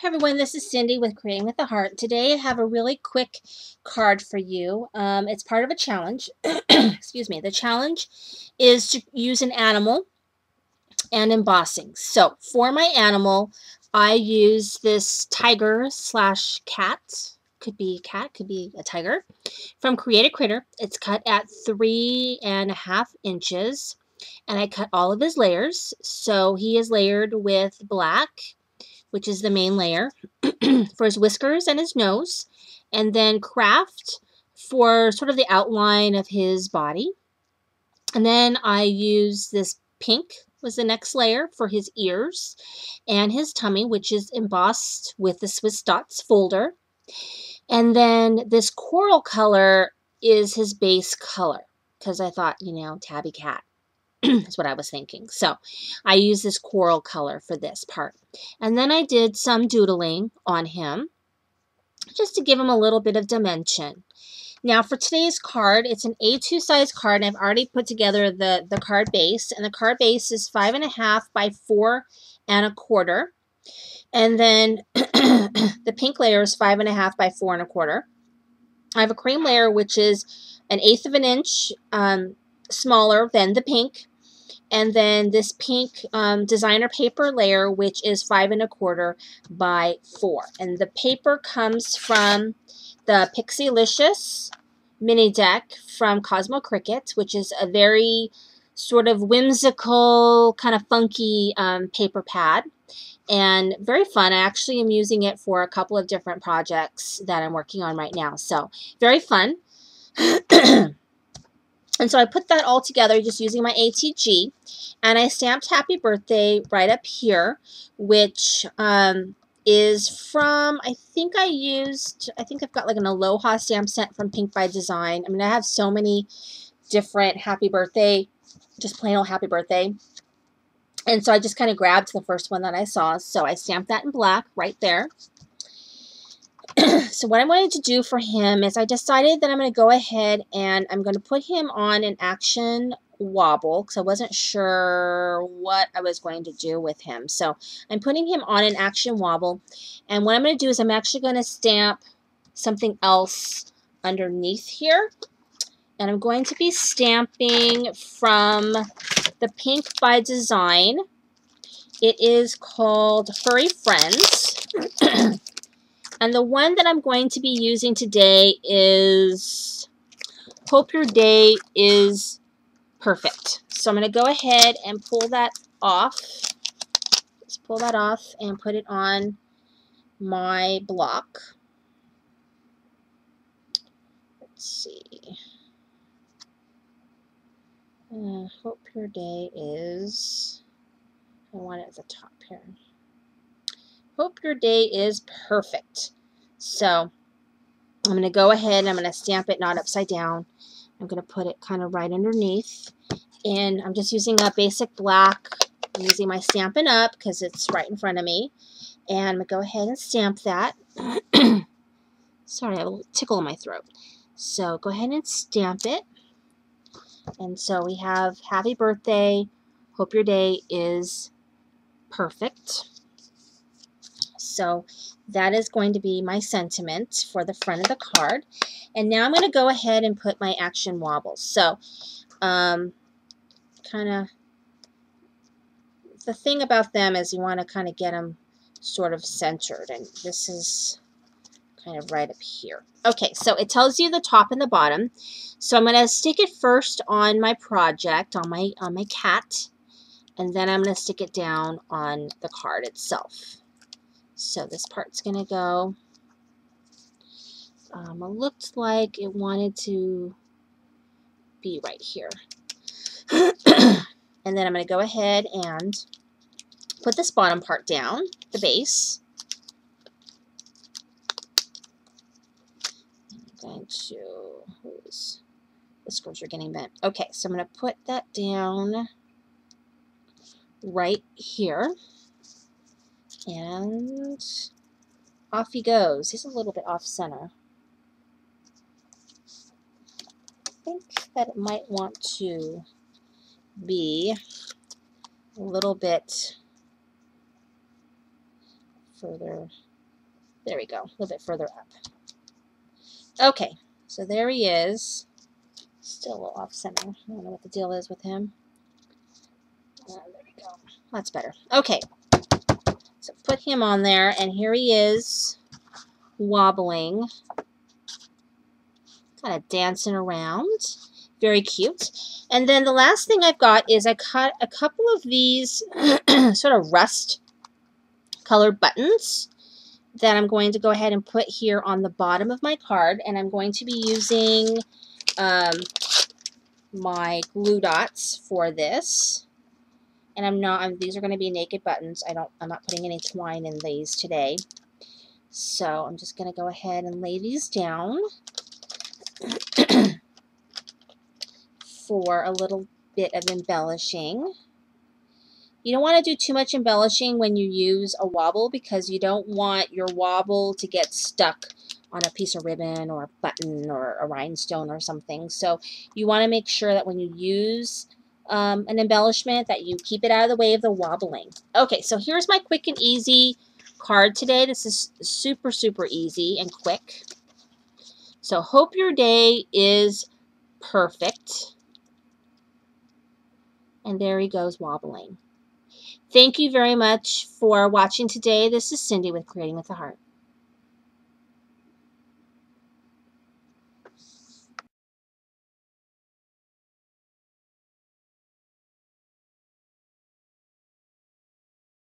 Hi everyone, this is Cindy with Creating with the Heart. Today I have a really quick card for you. It's part of a challenge. Excuse me. The challenge is to use an animal and embossing. So for my animal, I use this tiger slash cat. Could be a cat, could be a tiger. From Create a Critter. It's cut at 3.5 inches. And I cut all of his layers. So he is layered with black, which is the main layer, for his whiskers and his nose, and then craft for sort of the outline of his body. And then I use this pink was the next layer for his ears and his tummy, which is embossed with the Swiss dots folder. And then this coral color is his base color, because I thought, tabby cat. That's what I was thinking. So I use this coral color for this part. And then I did some doodling on him just to give him a little bit of dimension. Now for today's card, it's an A2 size card, and I've already put together the card base. And the card base is 5.5 by 4.25. And then the pink layer is 5.5 by 4.25. I have a cream layer, which is 1/8 of an inch smaller than the pink. And then this pink designer paper layer, which is 5.25 by 4. And the paper comes from the Pixielicious mini deck from Cricut, which is a very sort of whimsical, kind of funky paper pad. And very fun. I actually am using it for a couple of different projects that I'm working on right now. So very fun. And so I put that all together just using my ATG, and I stamped Happy Birthday right up here, which is from, I think I've got like an Aloha stamp set from Pink by Design. I mean, I have so many different Happy Birthday, just plain old Happy Birthday. And so I just kind of grabbed the first one that I saw. So I stamped that in black right there. So what I'm going to do for him is I decided that I'm going to go ahead and I'm going to put him on an action wobble, because I wasn't sure what I was going to do with him. So I'm putting him on an action wobble, and what I'm going to do is I'm actually going to stamp something else underneath here, and I'm going to be stamping from the Pink by Design. It is called Furry Friends. And the one that I'm going to be using today is Hope Your Day is Perfect. So I'm going to go ahead and pull that off. Just pull that off and put it on my block. Let's see. Hope Your Day is... I want it at the top here. Hope Your Day is Perfect. So I'm going to go ahead and I'm going to stamp it not upside down. I'm going to put it kind of right underneath. And I'm just using a basic black. I'm using my Stampin' Up! Because it's right in front of me. And I'm going to go ahead and stamp that. Sorry, I have a little tickle in my throat. So go ahead and stamp it. And so we have Happy Birthday. Hope your day is perfect. So that is going to be my sentiment for the front of the card. And now I'm going to go ahead and put my action wobbles. So kind of, the thing about them is you want to kind of get them sort of centered. And this is kind of right up here. Okay, so it tells you the top and the bottom. So I'm going to stick it first on my project, on my cat. And then I'm going to stick it down on the card itself. So this part's going to go, it looked like it wanted to be right here. And then I'm going to go ahead and put this bottom part down, the base. I'm going to, his whiskers are getting bent. Okay, so I'm going to put that down right here. And off he goes. He's a little bit off center. I think that it might want to be a little bit further There we go, a little bit further up. Okay, so there he is. Still a little off center. I don't know what the deal is with him. There we go. That's better. Okay, so put him on there, and here he is wobbling, kind of dancing around. Very cute. And then the last thing I've got is I cut a couple of these sort of rust colored buttons that I'm going to go ahead and put here on the bottom of my card, and I'm going to be using my glue dots for this. And these are going to be naked buttons. I'm not putting any twine in these today. So I'm just going to go ahead and lay these down for a little bit of embellishing. You don't want to do too much embellishing when you use a wobble, because you don't want your wobble to get stuck on a piece of ribbon or a button or a rhinestone or something. So you want to make sure that when you use an embellishment that you keep it out of the way of the wobbling. Okay, so here's my quick and easy card today. This is super, super easy and quick. So hope your day is perfect. And there he goes wobbling. Thank you very much for watching today. This is Cindy with Creating with a Heart.